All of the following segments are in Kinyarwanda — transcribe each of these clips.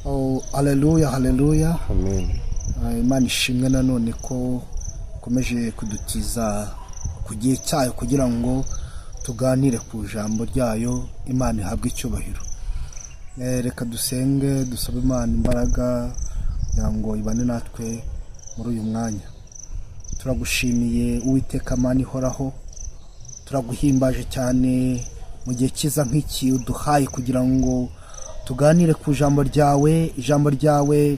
Oh, haleluya, haleluya. Amen. Imana ishimwe nanone ko komeje kudutiza ku gihe cyayo kugira ngo tuganire ku jambo ryayo. Imana ihabwe icyubahiro. Reka dusenge dusabe Imana imbaraga kugira ngo ibane natwe muri uyu mwanya. Turagushimiye Uwiteka Mana ihoraho, turaguhimbaje cyane mu gihe kiza nk'iki uduhaye kugira ngo tuganire ku jambo ryawe. Ijambo ryawe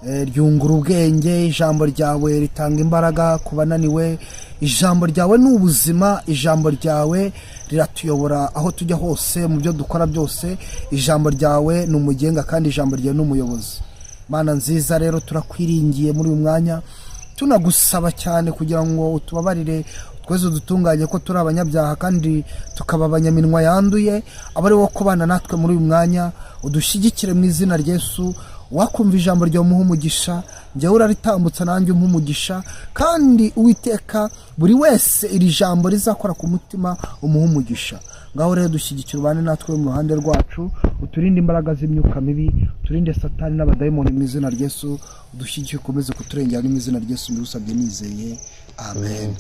ryungura ubwenge, ijambo ryawe ritanga imbaraga ku bananiwe, ijambo ryawe ni ubuzima, ijambo ryawe riratuyobora aho tujya hose mu byo dukora byose, ijambo ryawe ni umugenga kandi ijambo ryawe ni umuyobozi. Mana nziza rero turakwiringiye muri uyu mwanya, tunagusaba cyane kugira ngo utubabarire twese dutunganye ko turi abanyabyaha kandi tukaba abanyaminwa yanduye, abari wo kubana natwe muri uyu mwanya. Udushyigikire mu izina rya Yesu. Wakumva ijambo ryawe umuha umugisha, njyewe uraritambutsa nanjye umuha umugisha, kandi Uwiteka buri wese iri jambo rizakora ku mutima umuha umugisha. Ngaho rero dushyigikira ubane natwe mu ruhande rwacu, uturinde imbaraga z'imyuka mibi, uturinde satani n'abadayimoni mu izina rya Yesu. Udushyigikire ukomeze kuturengera mu izina rya Yesu mbigusabye nizeye, amen.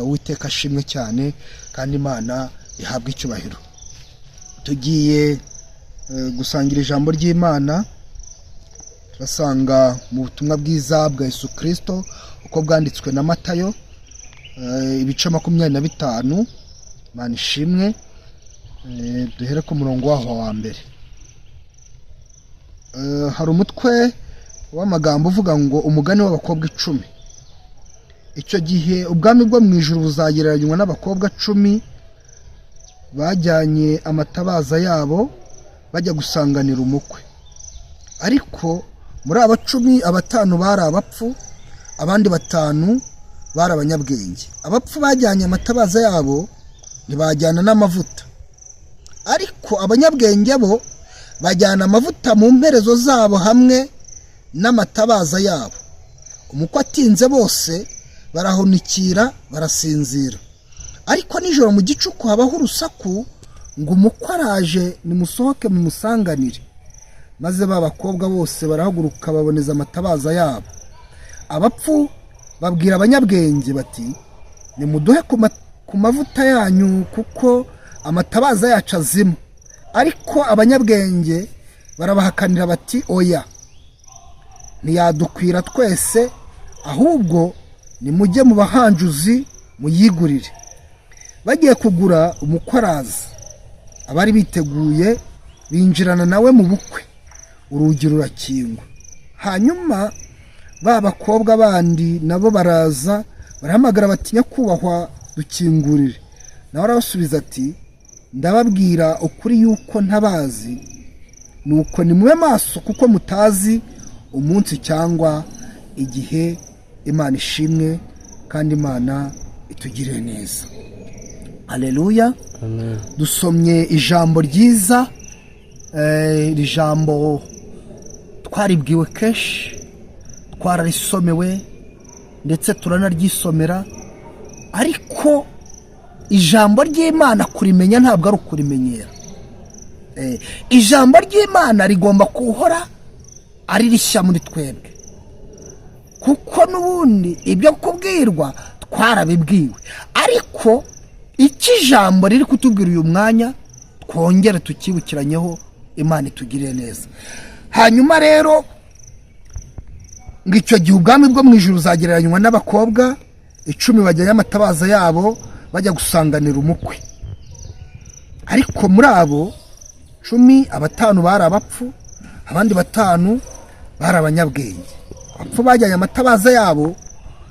Uwiteka ashimwe cyane kandi Imana ihabwe icyubahiro. Tugiye gusangira ijambo ry'Imana, turasanga mu butumwa bwiza bwa Yesu Kristo uko bwanditswe na Matayo, ibice 25. Imana ishimwe. Duhere ku murongo waho wa mbere. Hari umutwe w'amagambo uvuga ngo umugani w'abakobwa 10. Icyo gihe ubwami bwo mu ijuru buzagereranywa n'abakobwa 10 bajyanye amatabaza yabo bajya gusanganira umukwe. Ariko muri aba 10 5 bari abapfu, abandi 5 bari abanyabwenge. Abapfu bajyanye amatabaza yabo ntibajyana n'amavuta, ariko abanyabwenge bo bajyana amavuta mu mperezo zabo hamwe n'amatabaza yabo. Umukwe atinze bose barahunikira barasinzira. Ariko nijoro mu gicuku habaho urusaku ngo umukwe araje, nimusohoke mumusanganire. Maze babakobwa bose barahaguruka baboneza amatabaza yabo. Abapfu babwira abanyabwenge bati, nimuduhe ku mavuta yanyu kuko amatabaza yacu azima. Ariko abanyabwenge barabahakanira bati, oya, ntiyadukwira twese, ahubwo nimujye mu bahanjuzi muyigurire. Bagiye kugura, umukwe araza. Abari biteguye binjirana nawe mu bukwe, urugi rurakingwa. Hanyuma ba bakobwa bandi nabo baraza, barahamagara bati, nyakubahwa dukingurire. Nawe arabasubiza ati, ndababwira ukuri yuko ntabazi, nuko nimube maso kuko mutazi umunsi cyangwa igihe. Imana ishimwe kandi Imana itugirire neza. Haleluya. Amen. Dusomye ijambo ryiza, iri jambo twaribwiwe kenshi, twararisomewe ndetse turanaryisomera, ariko ijambo ry'Imana kurimenya ntabwo ari ukurimenyera. Ijambo ry'Imana rigomba kuhora ari rishya muri twebwe, kuko n'ubundi ibyo kubwirwa twarabibwiwe. Ariko iki jambo riri kutubwira uyu mwanya twongere tukibukiranyeho. Imana itugirire neza. Hanyuma rero ngo icyo gihe ubwami bwo mu ijuru buzagereranywa n'abakobwa 10 bajyanye amatabaza yabo bajya gusanganira umukwe. Ariko muri abo 10 5 bari abapfu, abandi 5 bari abanyabwenge. Abapfu bajyanye amatabaza yabo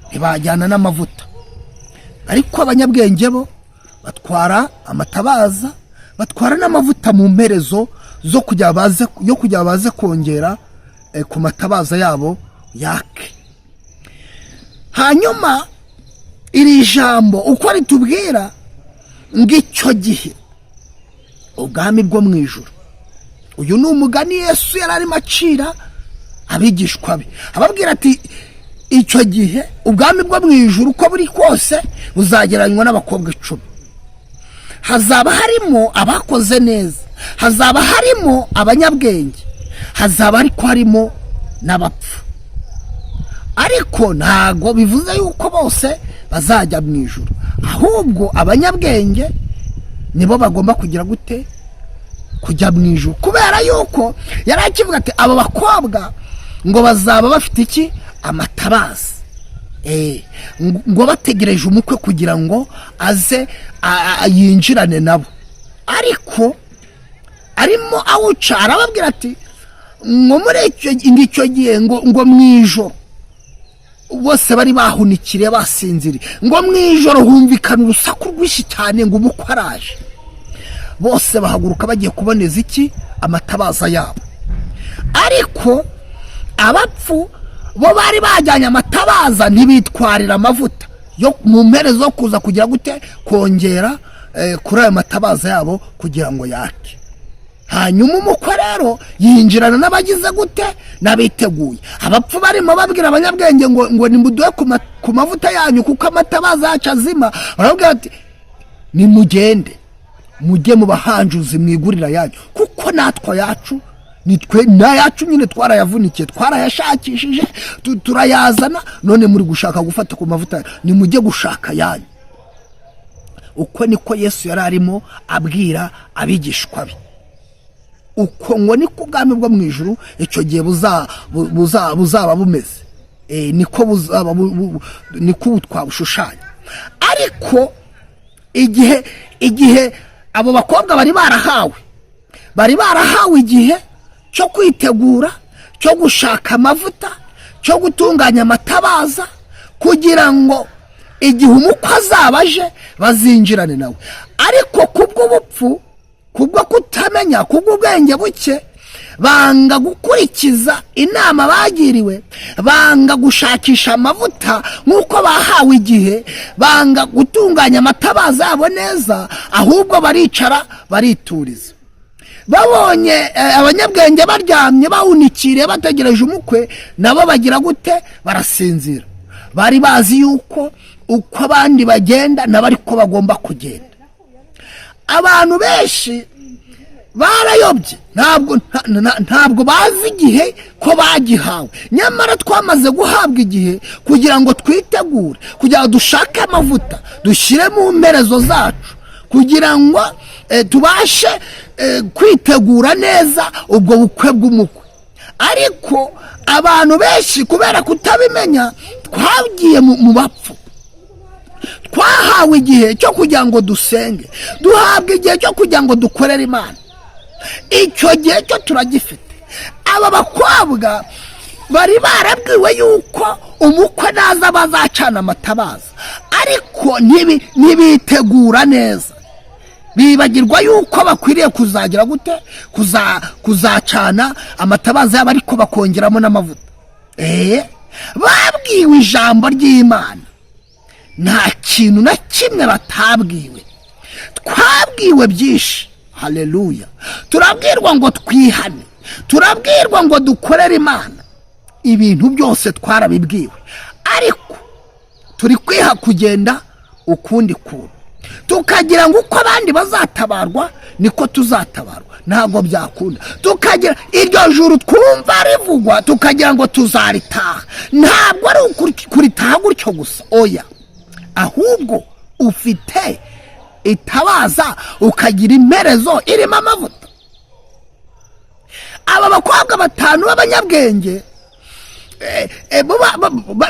ntibajyana n'amavuta, ariko abanyabwenge bo batwara amatabaza, batwara n'amavuta mu mperezo zo kujya baze kongera ku matabaza yabo yake. Hanyuma iri jambo uko ritubwira ngo icyo gihe ubwami bwo mu ijuru, uyu ni umugani Yesu yari arimo acira abigishwa be, ababwira ati, icyo gihe ubwami bwo mu ijuru uko buri kose buzagereranywa n'abakobwa 10. hazaba harimo abakoze neza, hazaba harimo abanyabwenge, hazaba ariko harimo n'abapfu, ariko ntago bivuze yuko bose bazajya mu ijuru, ahubwo abanyabwenge nibo bagomba kugira gute, kujya mu ijuru, kubera yuko yari akivuga ati abo bakobwa ngo bazaba bafite iki, amatabaza, ngo bategereje umukwe kugira ngo aze yinjirane nabo, ariko arimo awuca arababwira ati ngo muri icyo gihe ngo mu ijoro bose bari bahunikire basinziriye, ngo mu ijoro humvikana urusaku rwinshi cyane ngo umukwe araje, bose bahaguruka bagiye kuboneza iki, amatabaza yabo, ariko abapfu bo bari bajyanye amatabaza ntibitwarira amavuta yo mu mpere zo kuza kugira gute, kongera kuri ayo matabaza yabo kugira ngo yake. Hanyuma umukwe rero yinjirana n'abagize gute, n'abiteguye. Abapfu barimo babwira abanyabwenge ngo nimuduhe ku mavuta yanyu kuko amatabaza yacu azima, barabwira ati nimugende mujye mu bahanjuzi mwigurira yanyu, kuko natwe yacu nitwe nayacu nyine twarayavunikiye, twarayashakishije turayazana, none muri gushaka gufata ku mavuta, nimujye gushaka yanyu. Uko niko Yesu yari arimo abwira abigishwa be, uko ngo niko ubwami bwo mu ijuru icyo gihe buzaba bumeze, niko buzaba, niko twabushushanya. Ariko igihe abo bakobwa bari barahawe igihe cyo kwitegura, cyo gushaka amavuta, cyo gutunganya amatabaza, kugira ngo igihe umukwe azaba aje bazinjirane nawe. Ariko kubw'ubupfu, kubwo kutamenya, kubw'ubwenge buke, banga gukurikiza inama bagiriwe, banga gushakisha amavuta nk'uko bahawe igihe, banga gutunganya amatabaza yabo neza, ahubwo baricara barituriza. Babonye abanyabwenge baryamye bahunikiriye bategereje umukwe, nabo bagira gute, barasinzira. Bari bazi yuko uko abandi bagenda nabo ariko bagomba kugenda. Abantu benshi barayobye, ntabwo bazi igihe ko bagihawe, nyamara twamaze guhabwa igihe kugira ngo twitegure, kugira ngo dushake amavuta dushyire mu mperezo zacu, kugira ngo tubashe kwitegura neza ubwo bukwe bw'umukwe. Ariko abantu benshi kubera kutabimenya, twagiye mu bapfu. Twahawe igihe cyo kugira ngo dusenge, duhabwa igihe cyo kugira ngo dukorere Imana, icyo gihe cyo turagifite. Aba bakobwa bari barabwiwe yuko umukwe naza bazacana amatabaza, ariko ntibitegura neza, bibagirwa yuko bakwiriye kuzagira gute, kuzacana amatabaza yabo ariko bakongeramo n'amavuta. Babwiwe ijambo ry'Imana, nta kintu na kimwe batabwiwe. Twabwiwe byinshi, haleluya. Turabwirwa ngo twihane, turabwirwa ngo dukorere Imana, ibintu byose twarabibwiwe, ariko turi kwiha kugenda ukundi kuntu, tukagira ngo uko abandi bazatabarwa niko tuzatabarwa. Ntabwo byakunda. Tukagira iryo juru twumva rivugwa, tukagira ngo tuzaritaha. Ntabwo ari kuritaha gutyo gusa, oya, ahubwo ufite itabaza ukagira imperezo irimo amavuta. Aba bakobwa batanu b'abanyabwenge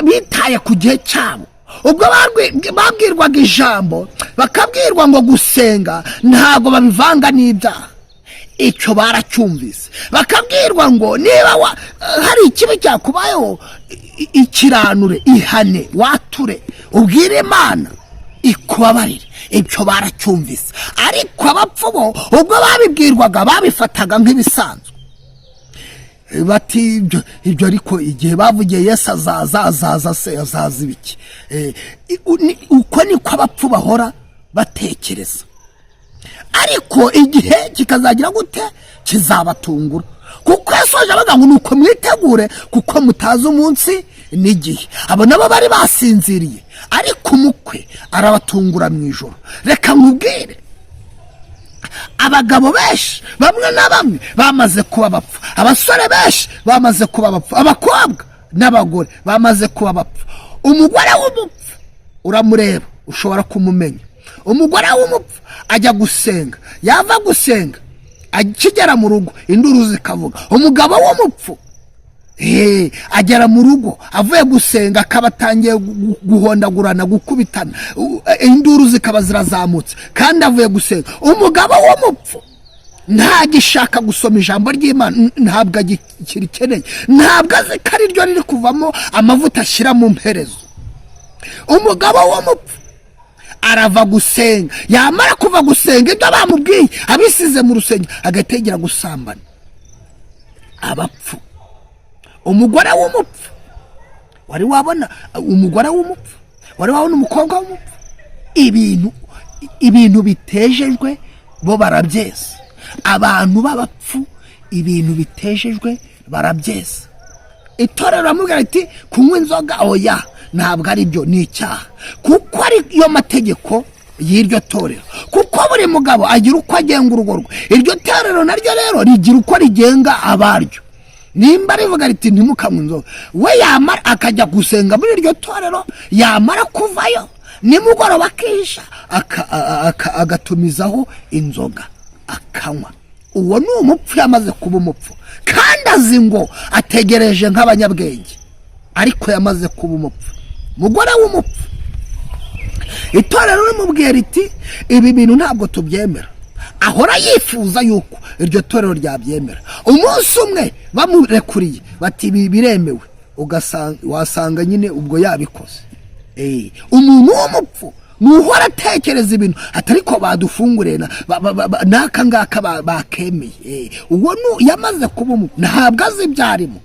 bitaye ku gihe cyabo, ubwo babwirwaga ijambo, bakabwirwa ngo gusenga ntabwo babivanga n'ibyaha, icyo baracyumvise. Bakabwirwa ngo niba hari ikibi cyakubayeho, ikiranure, ihane, wature, ubwire Imana ikubabarire, ibyo baracyumvise. Ariko abapfu bo ubwo babibwirwaga babifataga nk'ibisanzwe, bati ibyo ariko igihe bavugiye Yesu azaza ibiki. Uko niko abapfu bahora batekereza, ariko igihe kikazagira gute, kizabatungura. Kuko yasoje abaga ngo nuko mwitegure, kuko mutazi umunsi n'igihe. Abo nabo bari basinziriye, ariko umukwe arabatungura mu ijoro. Reka nkubwire, abagabo benshi bamwe na bamwe bamaze kuba abapfu, abasore benshi bamaze kuba abapfu, abakobwa n'abagore bamaze kuba abapfu. Umugore w'umupfu uramureba ushobora kumumenya. Umugore w'umupfu ajya gusenga, yava gusenga akigera mu rugo induru zikavuga. Umugabo w'umupfu agera mu rugo avuye gusenga akaba atangiye guhondagurana, gukubitana, induru zikaba zirazamutse kandi avuye gusenga. Umugabo w'umupfu ntagishaka gusoma ijambo ry'Imana, ntabwo agikirikeneye, ntabwo azi ko ari ryo riri kuvamo amavuta ashyira mu mperezo. Umugabo w'umupfu arava gusenga, yamara kuva gusenga ibyo bamubwiye abisize mu rusengero agategera gusambana. Abapfu. Umugore w'umupfu, wari wabona umugore w'umupfu, wari wabona umukobwa w'umupfu, ibintu bitejejwe bo barabyeza. Abantu b'abapfu ibintu bitejejwe barabyeza. Itorero ramubwira ati kunywa inzoga oya, ntabwo ari byo, ni icyaha, kuko ari yo mategeko y'iryo torero, kuko buri mugabo agira uko agenga urugo rwe. Iryo torero naryo rero rigira uko rigenga abaryo. Nimba rivuga riti ntimukanywe inzoga, we yamara akajya gusenga muri iryo torero, yamara kuvayo nimugoroba akisha agatumizaho inzoga akanywa. Uwo ni umupfu, yamaze kuba umupfu, kandi azi ngo ategereje nk'abanyabwenge, ariko yamaze kuba umupfu. Mugore w'umupfu, itorero rimubwira riti ibi bintu ntabwo tubyemera, ahora yifuza yuko iryo torero ryabyemera. Umunsi umwe bamurekuriye bati ibi biremewe, wasanga nyine ubwo yabikoze. Umuntu w'umupfu nuhora atekereza ibintu atari ko badufungurena naka ngaka bakemeye. Uwo yamaze kuba umupfu, ntabwo azi ibyarimo,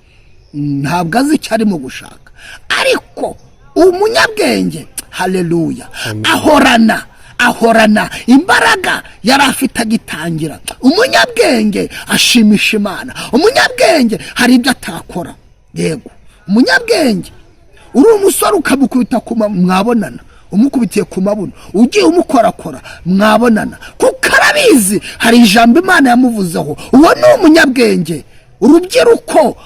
ntabwo azi icyo arimo gushaka. Ariko umunyabwenge, haleluya, ahorana imbaraga yari afite agitangira. Umunyabwenge ashimisha Imana. Umunyabwenge hari ibyo atakora. Yego, umunyabwenge uri umusore ukamukubita mwabonana, umukubitiye ku mabuno, ugiye umukorakora mwabonana, kuko arabizi hari ijambo Imana yamuvuzeho. Uwo ni umunyabwenge. Urubyiruko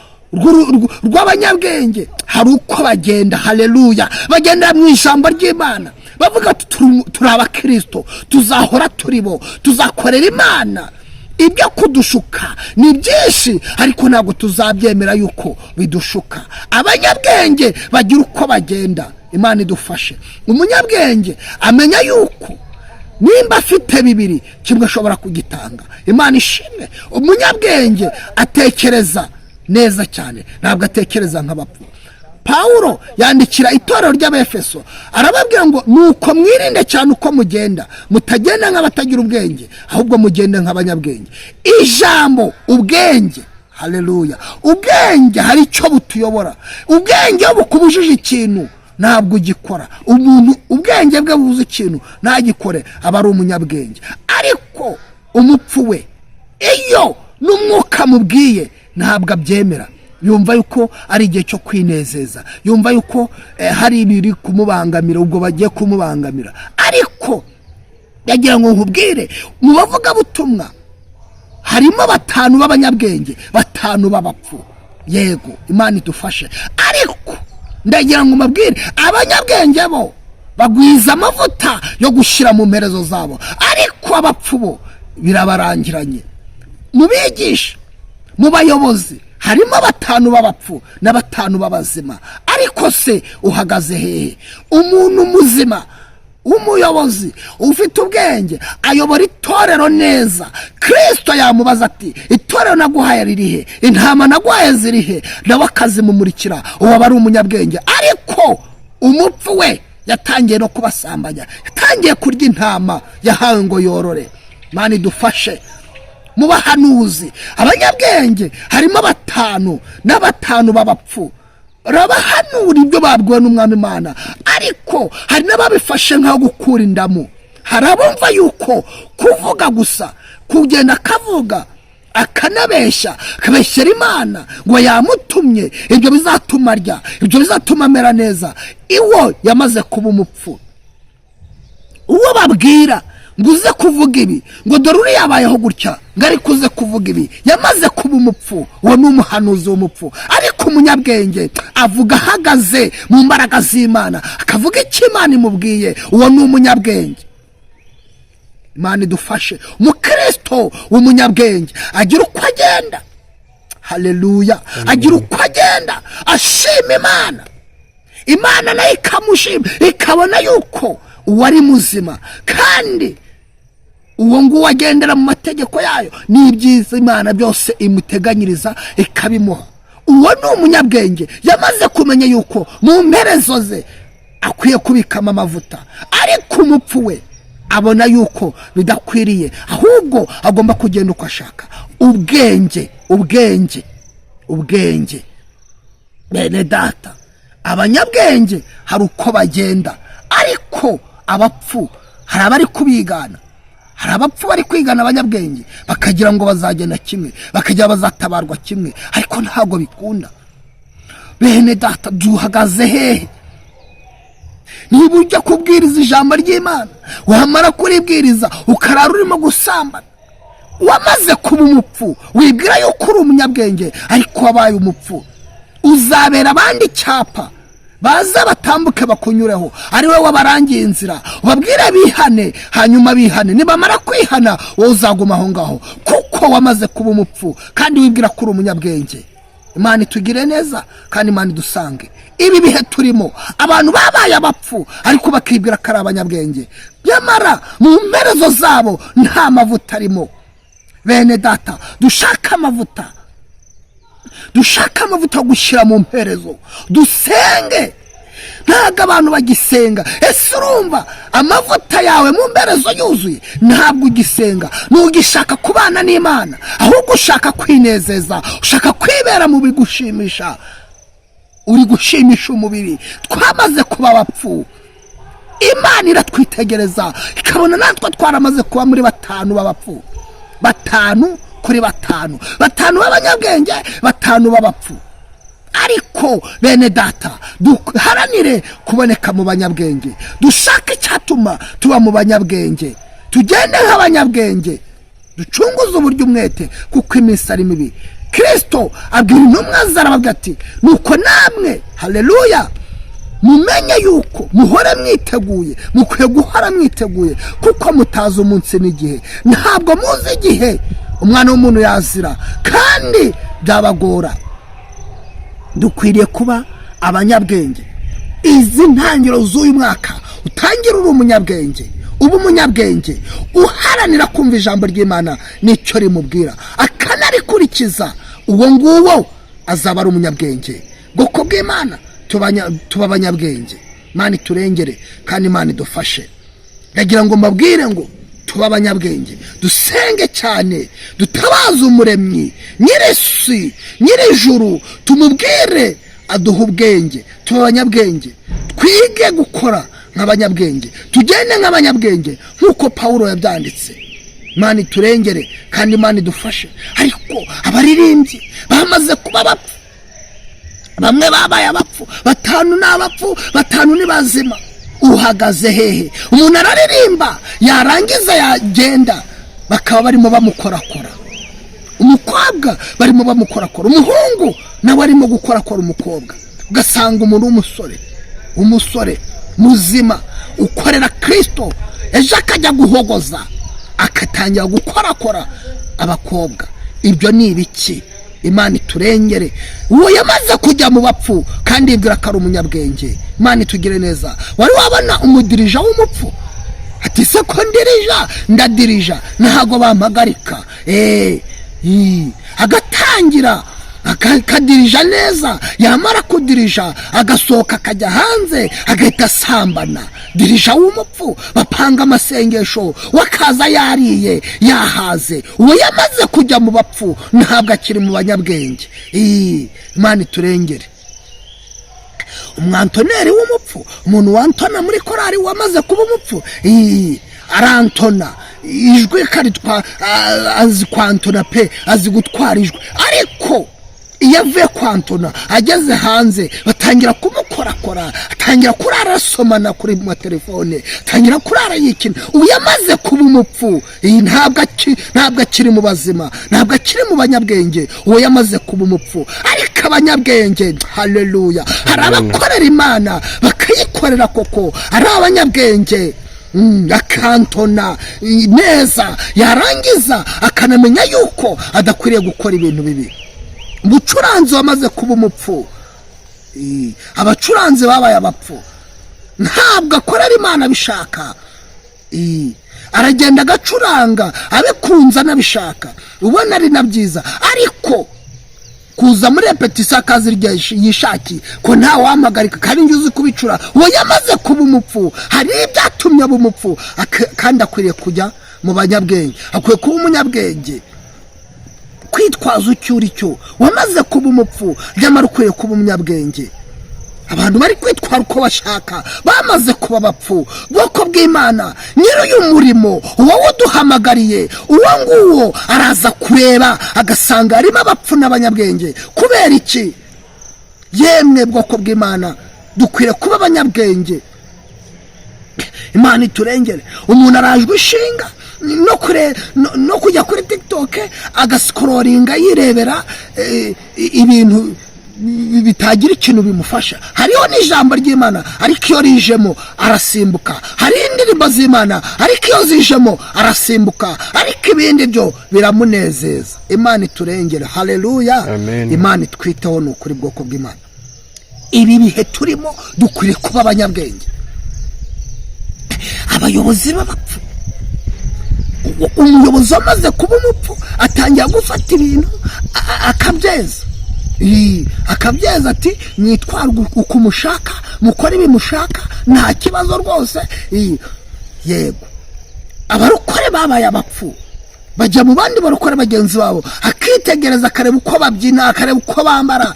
rw'abanyabwenge hari uko bagenda, haleluya, bagenda mu ijambo ry'Imana bavuga turi abakristo, tuzahora turibo, tuzakorera Imana. Ibyo kudushuka ni byinshi, ariko ntabwo tuzabyemera yuko bidushuka. Abanyabwenge bagira uko bagenda. Imana idufashe. Umunyabwenge amenya yuko nimba afite bibiri kimwe ashobora kugitanga. Imana ishimwe. Umunyabwenge atekereza neza cyane, ntabwo atekereza nk'abapfu. Paulo yandikira itorero ry'Abefeso arababwira ngo nuko mwirinde cyane uko mugenda, mutagenda nk'abatagira ubwenge, ahubwo mugende nk'abanyabwenge. Ijambo ubwenge, haleluya, ubwenge hari icyo butuyobora. Ubwenge bukubujije ikintu ntabwo ugikora. Umuntu ubwenge bwe buzi ikintu ntagikore aba ari umunyabwenge. Ariko umupfu we iyo n'umwuka mubwiye ntabwo abyemera, yumva yuko ari igihe cyo kwinezeza, yumva yuko hari ibiri kumubangamira, ubwo bagiye kumubangamira. Ariko yagira ngo nkubwire, mu bavuga butumwa harimo 5 b'abanyabwenge, 5 b'abapfu. Yego, Imana idufashe. Ariko ndagira ngo mabwire, abanyabwenge bo bagwiza amavuta yo gushira mu mperezo zabo, ariko abapfu bo birabarangiranye. Mubigisha, mu bayobozi harimo 5 b'abapfu na 5 b'abazima. Ariko se uhagaze hehe? Umuntu muzima w'umuyobozi ufite ubwenge ayobora itorero neza. Kristo yamubaza ati itorero naguhaye ririhe, intama naguhaye zirihe, nawe akazimumurikira. uwo aba ari umunyabwenge. Ariko umupfu we yatangiye no kubasambanya, yatangiye kurya intama yahawe ngo yorore. Imana idufashe. Mu bahanuzi abanyabwenge harimo 5 na 5 b'abapfu, rabahanura ibyo babwiwe n'Umwami Imana. Ariko hari n'ababifashe nkaho gukura indamu. Hari abumva yuko kuvuga gusa, kugenda akavuga akanabeshya, akabeshyera Imana ngo yamutumye, ibyo bizatuma arya, ibyo bizatuma amera neza. Iwo yamaze kuba umupfu. Uwo babwira ngo uze kuvuga ibi, ngo dore uriya yabayeho gutya, ngo ariko uze kuvuga ibi, yamaze kuba umupfu. Uwo ni umuhanuzi w'umupfu. Ariko umunyabwenge avuga ahagaze mu mbaraga z'Imana, akavuga icyo Imana imubwiye. Uwo ni umunyabwenge. Imana idufashe. Umukristo w'umunyabwenge agira uko agenda, haleluya, agira uko agenda ashima Imana. Imana nayo ikamushima, ikabona yuko uwo ari muzima, kandi uwo nguwo agendera mu mategeko yayo, n'ibyiza Imana byose imuteganyiriza ikabimuha. Uwo ni umunyabwenge, yamaze kumenya yuko mu mperezo ze akwiye kubikamo amavuta. Ariko umupfu we abona yuko bidakwiriye, ahubwo agomba kugenda uko ashaka. Ubwenge bene data, abanyabwenge hari uko bagenda, ariko abapfu hari abari kubigana. Hari abapfu bari kwigana abanyabwenge, bakagira ngo bazagenda kimwe, bakagira bazatabarwa kimwe, ariko ntabwo bikunda. Bene data, duhagaze hehe? Niba ujya kubwiriza ijambo ry'Imana, wamara kuribwiriza ukarara urimo gusambana, wamaze kuba umupfu, wibwira yuko uri umunyabwenge, ariko wabaye umupfu. Uzabera abandi icyapa, baza batambuke bakunyureho, ari we wabarangiye inzira. Ubabwire bihane, hanyuma bihane. Nibamara kwihana, wowe uzaguma aho ngaho, kuko wamaze kuba umupfu kandi wibwira ko uri umunyabwenge. Imana itugire neza, kandi Imana idusange. Ibi bihe turimo, abantu babaye abapfu ariko bakibwira ko ari abanyabwenge, nyamara mu mperezo zabo nta mavuta arimo. Bene data, dushaka amavuta yo gushyira mu mperezo, dusenge. Ntabwo abantu bagisenga. Ese urumva amavuta yawe mu mperezo yuzuye? Ntabwo ugisenga, ntugishaka kubana n'Imana, ahubwo ushaka kwinezeza, ushaka kwibera mu bigushimisha. Uri gushimisha umubiri. Twamaze kuba abapfu. Imana iratwitegereza ikabona natwe twaramaze kuba muri batanu b'abapfu. 5 kuri 5, 5 b'abanyabwenge, 5 b'abapfu. Ariko bene data, duharanire kuboneka mu banyabwenge. Dushake icyatuma tuba mu banyabwenge, tugende nk'abanyabwenge, ducunguze uburyo umwete, kuko iminsi ari mibi. Kristo abwira intumwa zarababwira ati, nuko namwe, haleluya, mumenye yuko muhore mwiteguye, mukwiye guhora mwiteguye, kuko mutazi umunsi n'igihe. Ntabwo muzi igihe umwana w'umuntu yazira, kandi byabagora. Dukwiriye kuba abanyabwenge. Izi ntangiro z'uyu mwaka utangira uri umunyabwenge, uba umunyabwenge uharanira kumva ijambo ry'Imana n'icyo rimubwira, akanarikurikiza. Uwo nguwo azaba ari umunyabwenge. Bwoko bw'Imana tuba abanyabwenge. Imana iturengere, kandi Imana idufashe. Ndagira ngo mbabwire ngo tuba abanyabwenge, dusenge cyane, dutabaze umuremyi nyir'isi nyir'ijuru, tumubwire aduha ubwenge. Tuba abanyabwenge, twige gukora nk'abanyabwenge, tugende nk'abanyabwenge nk'uko Pawulo yabyanditse. Imana iturengere, kandi Imana idufashe. Ariko abaririmbyi bamaze kuba abapfu, bamwe babaye abapfu, 5 ni abapfu, 5 ni bazima. Uhagaze hehe? Umuntu araririmba, yarangiza yagenda, bakaba barimo bamukorakora. Umukobwa barimo bamukorakora, umuhungu nawe arimo gukorakora umukobwa. Ugasanga umuntu umusore muzima ukorera Kristo, ejo akajya guhogoza, akatangira gukorakora abakobwa. Ibyo ni ibiki? Imana iturengere. Uwo yamaze kujya mu bapfu kandi yibwira ko ari umunyabwenge. Imana itugire neza. Wari wabona umudirija w'umupfu? Ati se ko ndadirija ntago bampagarika. Agatangira akadirija neza, yamara kudirija agasohoka akajya hanze, agahita asambana. Dirija w'umupfu bapanga amasengesho, wakaza yariye yahaze. Uwo yamaze kujya mu bapfu ntabwo akiri mu banyabwenge. Imana iturengere. Umwantoneri w'umupfu, umuntu wantona muri korari wamaze kuba umupfu, arantona ijwi karitwa, azi kwantona pe, azi gutwara ijwi. Ariko iyo avuye kwantona ageze hanze batangira kumukorakora, atangira kurara asomana kuri telefone, atangira kurara yikina. ubu yamaze kuba umupfu. ntabwo akiri mu bazima, ntabwo akiri mu banyabwenge, uwo yamaze kuba umupfu. ariko abanyabwenge, haleluya, hari abakorera Imana bakayikorera koko, ari abanyabwenge. akantona neza, yarangiza akanamenya yuko adakwiriye gukora ibintu bibi. umucuranzi wamaze kuba umupfu, abacuranzi babaye abapfu, ntabwo akorera Imana abishaka. aragenda agacuranga abikunze anabishaka, ubona ari na byiza. ariko kuza muri repetition akazi yishakiye ko nta wamagarika kandi njye uzi kubicura, uwo yamaze kuba umupfu. hari ibyatumye aba umupfu, kandi akwiriye kujya mu banyabwenge, akwiye kuba umunyabwenge, kwitwaza icyo uri cyo. wamaze kuba umupfu, nyamara ukwiye kuba umunyabwenge. abantu bari kwitwara uko bashaka bamaze kuba abapfu. bwoko bw'Imana, nyiri uyu murimo, uwo uduhamagariye, uwo nguwo araza kureba agasanga harimo abapfu n'abanyabwenge. kubera iki? yemwe bwoko bw'Imana, dukwiriye kuba abanyabwenge. Imana iturengere. umuntu arajwe ishinga no kujya kuri TikTok agasikororinga yirebera ibintu bitagira ikintu bimufasha. hariho n'ijambo ry'Imana, ariko iyo rijemo arasimbuka. hari indirimbo z'Imana, ariko iyo zijemo arasimbuka. ariko ibindi byo biramunezeza. Imana iturengere, haleluya. Imana itwiteho, ni ukuri bwoko bw'Imana. ibi bihe turimo dukwiriye kuba abanyabwenge. abayobozi b'abapfu, umuyobozi wamaze kuba umupfu atangira gufata ibintu akabyeza. akabyeza ati mwitwarwe uko mushaka, mukora ibimushaka, nta kibazo rwose. yego, abarokore babaye abapfu, bajya mu bandi barokore bagenzi babo, akitegereza akareba uko babyina, akareba uko bambara.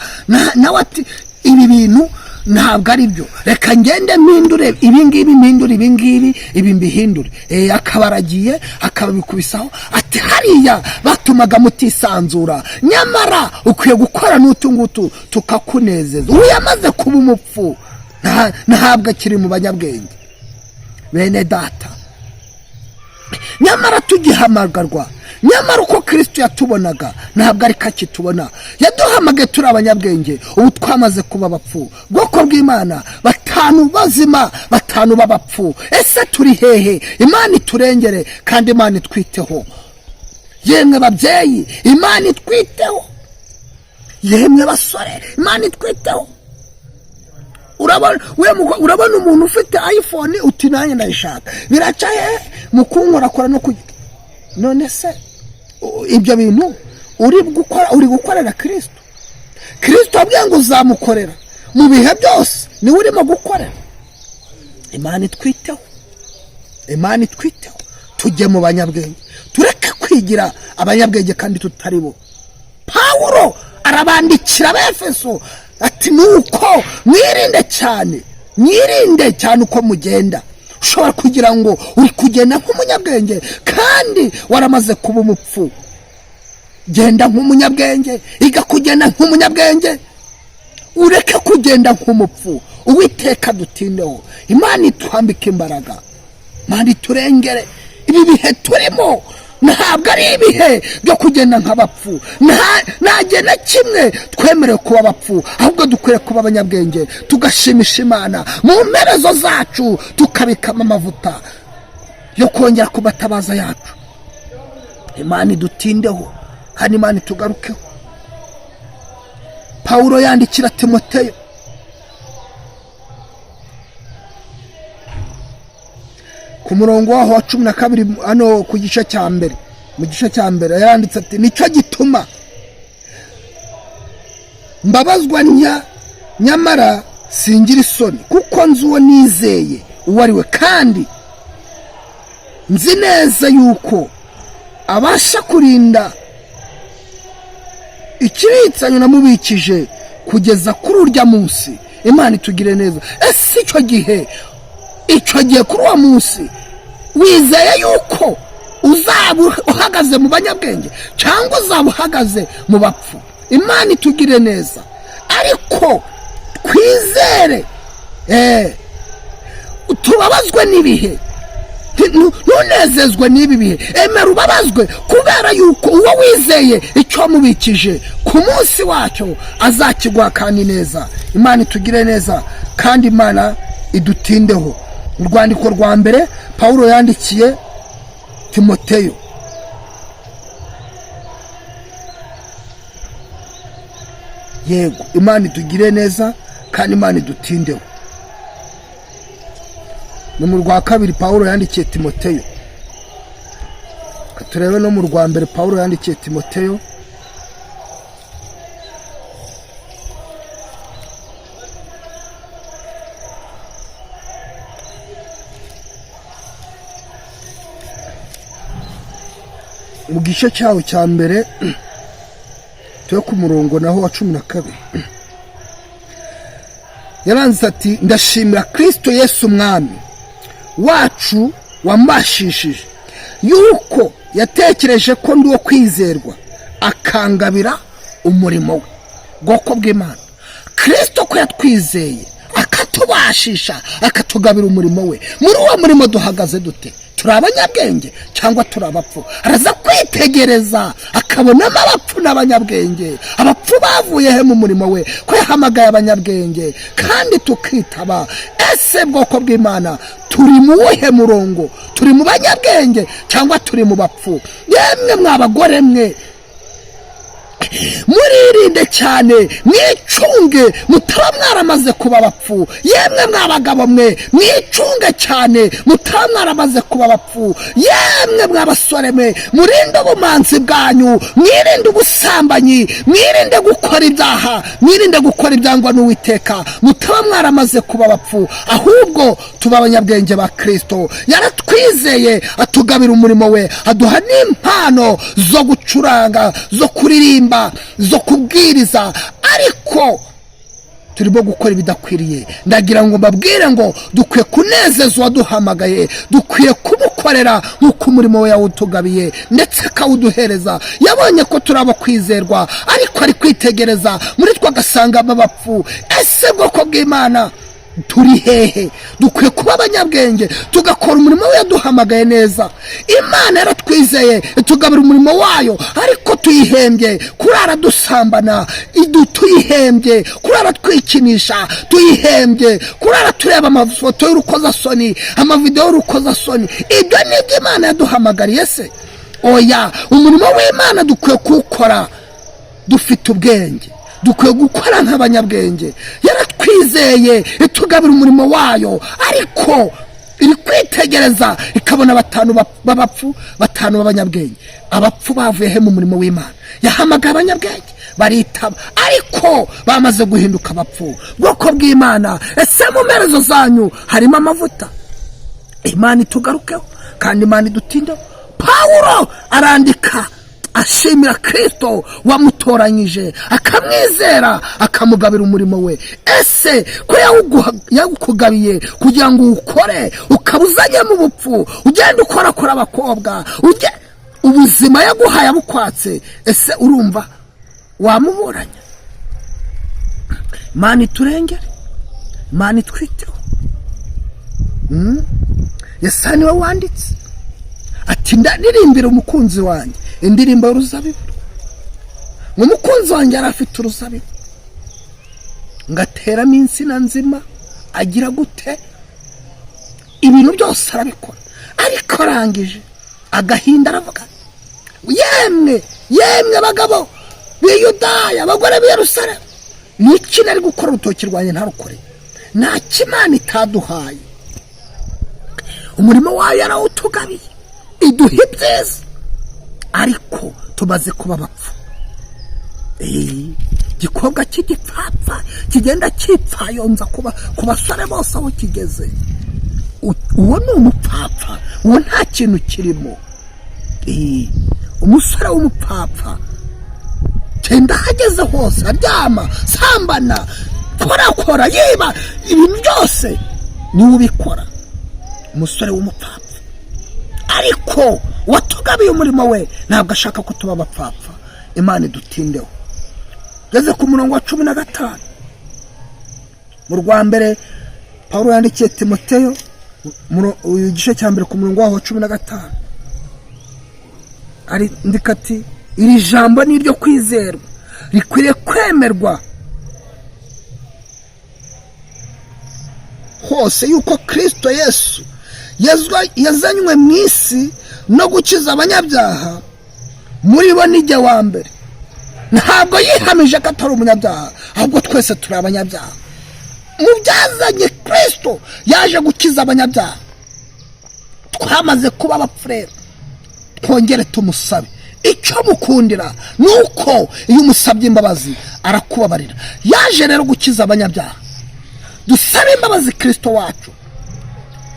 nawe ati ibi bintu ntabwo ari byo, reka ngende mpindure ibingibi, mpindure ibingibi, ibi mbihindure. akaba aragiye akabikubisaho. ati hariya batumaga mutisanzura, nyamara ukwiye gukora n'utu ngutu tukakunezeza. ubu yamaze kuba umupfu, ntabwo akiri mu banyabwenge. bene data, nyamara tugihamagarwa, nyamara uko Kristo yatubonaga ntabwo ari kakitubona. yaduhamagaye turi abanyabwenge, ubu twamaze kuba abapfu. bwoko bw'Imana, 5 bazima, 5 b'abapfu. ese turi hehe? Imana iturengere kandi Imana itwiteho. yemwe babyeyi, Imana itwiteho. yemwe basore, Imana itwiteho. urabona umuntu ufite iPhone uti nanjye ndayishaka, biraca hehe mu kunkorakora no kugira. none se ibyo bintu uri gukorera Kristo? Kristo abwiye ngo uzamukorera mu bihe byose, niwe urimo gukorera. Imana itwiteho, Imana itwiteho. tujye mu banyabwenge, tureke kwigira abanyabwenge kandi tutari bo. Pawulo arabandikira Abefeso ati nuko mwirinde cyane uko mugenda. ushobora kugira ngo uri kugenda nk'umunyabwenge kandi waramaze kuba umupfu. genda nk'umunyabwenge, iga kugenda nk'umunyabwenge, ureke kugenda nk'umupfu. Uwiteka dutindeho, Imana itwambike imbaraga, Imana iturengere. ibi bihe turimo ntabwo ari ibihe byo kugenda nk'abapfu. nta na kimwe twemerewe kuba abapfu, ahubwo dukwiye kuba abanyabwenge, tugashimisha Imana mu mperezo zacu, tukabikamo amavuta yo kongera kubatabaza yacu. Imana idutindeho kandi Imana itugarukeho. Pawulo yandikira Timoteyo ku murongo waho wa 12 hano ku gice cya mbere, mu gice cya mbere yaranditse ati nicyo gituma mbabazwa nyamara singira isoni, kuko nzi uwo nizeye uwo ari we, kandi nzi neza yuko abasha kurinda ikibitsanyo namubikije kugeza kuri urya munsi. Imana itugire neza. ese icyo gihe kuri uwo munsi wizeye yuko uzaba uhagaze mu banyabwenge cyangwa uzaba uhagaze mu bapfu? Imana itugire neza, ariko twizere, tubabazwe n'ibihe, ntunezezwe n'ibi bihe, emera ubabazwe, kubera yuko uwo wizeye icyo wamubikije ku munsi wacyo azakiguha kandi neza. Imana itugire neza kandi Imana idutindeho. Mu rwandiko rwa mbere Pawulo yandikiye Timoteyo, yego Imana itugire neza kandi Imana idutindeho. Ni mu rwa kabiri Pawulo yandikiye Timoteyo, turebe no mu rwa mbere Pawulo yandikiye Timoteyo, mu gice cyawo cya mbere tuyo ku murongo naho wa 12 yaranze ati, ndashimira Kristo Yesu Umwami wacu wambashishije yuko yatekereje ko ndi uwo kwizerwa akangabira umurimo we. Bwoko bw'Imana, Kristo ko yatwizeye akatubashisha akatugabira umurimo we. Muri uwo murimo duhagaze dute? Turi abanyabwenge cyangwa turi abapfu? Araza kwitegereza akabonamo abapfu n'abanyabwenge. Abapfu bavuye he mu murimo we ko yahamagaye abanyabwenge kandi tukitaba? Ese bwoko bw'Imana turi mu wuhe murongo? Turi mu banyabwenge cyangwa turi mu bapfu? Yemwe mwabagore mwe, muririnde cyane, mwicunge mutaba mwaramaze kuba abapfu. Yemwe mwabagabo mwe, mwicunge cyane mutaba mwaramaze kuba abapfu. Yemwe mwabasore mwe, murinde ubumanzi bwanyu, mwirinde ubusambanyi, mwirinde gukora ibyaha, mwirinde gukora ibyangwa n'Uwiteka, mutaba mwaramaze kuba abapfu, ahubwo tuba abanyabwenge ba Kristo. Yaratwizeye atugabira umurimo we, aduha n'impano zo gucuranga, zo kuririmba, zo kubwiriza, ariko turimo gukora ibidakwiriye. Ndagira ngo mbabwire ngo dukwiye kunezeza uwaduhamagaye, dukwiye kumukorera nk'uko umurimo we yawutugabiye ndetse akawuduhereza. Yabonye ko turaba kwizerwa, ariko ari kwitegereza muri twe agasanga abapfu. Ese bwoko bw'Imana turi hehe? Dukwiye kuba abanyabwenge tugakora umurimo we yaduhamagaye neza. Imana yaratwizeye tugabira umurimo wayo, ariko tuyihembye kurara dusambana, tuyihembye kurara twikinisha, tuyihembye kurara tureba amafoto y'urukozasoni, amavideo y'urukozasoni. Ibyo nibyo Imana yaduhamagariye se? Oya, umurimo w'Imana dukwiye kuwukora dufite ubwenge, dukwiye gukora nk'abanyabwenge. Yaratwizeye itugabira umurimo wayo, ariko iri kwitegereza ikabona 5 b'abapfu, 5 b'abanyabwenge. Abapfu bavuye he mu murimo w'Imana? Yahamagaye abanyabwenge baritaba, ariko bamaze guhinduka abapfu. Bwoko bw'Imana, ese mu merezo zanyu harimo amavuta? Imana itugarukeho kandi Imana idutindeho. Pawulo arandika ashimira Kristo wamutoranyije akamwizera akamugabira umurimo we. Ese ko yagukugabiye kugira ngo ukore, ukabuzanye mu bupfu, ugenda ukora abakobwa, ubuzima yaguhaye abukwatse, ese urumva wamuburanya? Imana iturengere, Imana itwiteho. Yesaya niwe wanditse ati, ndaririmbira umukunzi wanjye indirimbo y'uruzabibu. Umukunzi wanjye yari afite uruzabibu, ngateramo insina nzima, agira gute? Ibintu byose arabikora, ariko arangije agahinda aravuga, yemwe bagabo b'i Yudaya, abagore b'i Yerusalemu, niki nari gukora urutoki rwanjye ntarukore? Nta kimana itaduhaye. Umurimo wayo yarawutugabiye, iduha ibyiza, ariko tumaze kuba abapfu. Igikobwa cy'igipfapfa kigenda cyipfayonza ku basore bose aho kigeze, uwo ni umupfapfa, uwo nta kintu kirimo. Umusore w'umupfapfa genda hageze hose, aryama, sambana, kora, yiba, ibintu byose niwe ubikora. Umusore w'umupfapfa, ariko watugabiye umurimo we ntabwo ashaka ko tuba abapfapfa. Imana idutindeho. ngeze ku murongo wa 15 mu rwa mbere Pawulo yandikiye Timoteyo igice cya mbere ku murongo wa 15 ari ndikati iri jambo ni ryo kwizerwa rikwiriye kwemerwa hose yuko Kristo Yesu yazanywe mu isi no gukiza abanyabyaha, muri bo nijye wa mbere. Ntabwo yihamije ko atari umunyabyaha, ahubwo twese turi abanyabyaha. Mu byazanye Kristo yaje gukiza abanyabyaha. Twamaze kuba abapfurera, twongere tumusabe. Icyo mukundira nuko iyo umusabye imbabazi arakubabarira. Yaje rero gukiza abanyabyaha. Dusabe imbabazi Kristo wacu.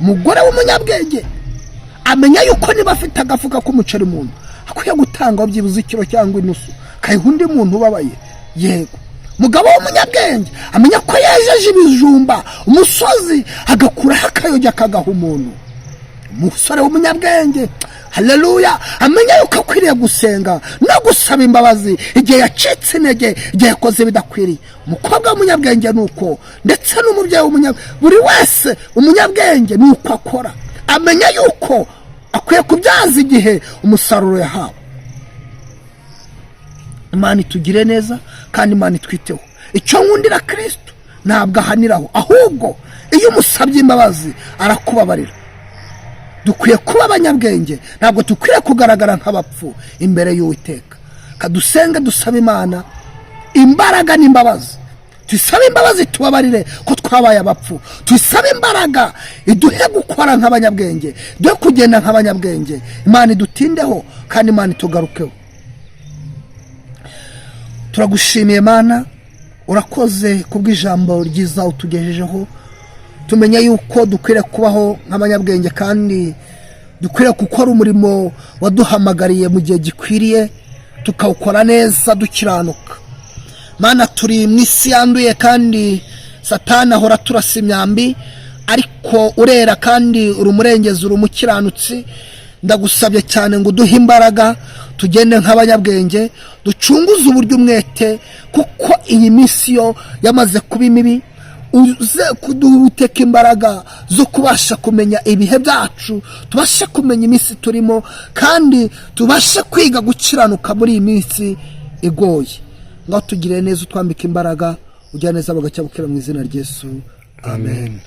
Umugore w'umunyabwenge amenya yuko niba afite agafuka k'umuceri muntu akwiye gutanga byibuze ikiro cyangwa inusu kayiha undi muntu ubabaye. Yego, mugabo w'umunyabwenge amenya ko yejeje ibijumba umusozi agakuraho akayoga akagaha umuntu. Umusore w'umunyabwenge, haleluya, amenya yuko akwiriye gusenga no gusaba imbabazi igihe yacitse intege, igihe yakoze bidakwiriye. Umukobwa w'umunyabwenge nuko, ndetse n'umubyeyi w'umunyabwenge, buri wese umunyabwenge nuko akora, amenya yuko akwiye kubyaza igihe umusaruro yahawe. Imana itugire neza kandi Imana itwiteho. Icyo nkundira Kristo ntabwo ahaniraho, ahubwo iyo umusabye imbabazi arakubabarira. Dukwiye kuba abanyabwenge, ntabwo dukwiye kugaragara nk'abapfu imbere y'Uwiteka. Kadusenga dusaba Imana imbaraga n'imbabazi. Tusabe imbabazi tubabarire ko twabaye abapfu. Tusabe imbaraga iduhe gukora nk'abanyabwenge, duhe kugenda nk'abanyabwenge. Imana idutindeho kandi Imana itugarukeho. Turagushimiye Mana, urakoze kubw'ijambo ryiza utugejejeho. Tumenye yuko dukwiriye kubaho nk'abanyabwenge kandi dukwiriye gukora umurimo waduhamagariye mu gihe gikwiriye, tukawukora neza dukiranuka. Mana, turi mu isi yanduye kandi Satani ahora turasa imyambi, ariko urera kandi uri umurengezi, uri umukiranutsi. Ndagusabye cyane ngo duhe imbaraga, tugende nk'abanyabwenge, ducunguze uburyo umwete, kuko iyi misi yo yamaze kuba mibi. Uze kuduteka imbaraga zo kubasha kumenya ibihe byacu, tubashe kumenya iminsi turimo, kandi tubashe kwiga gukiranuka muri iyi minsi igoye. Ngaho tugire neza, utwambike imbaraga, ujya neza bagacya bukira mu izina rya Yesu. Amen.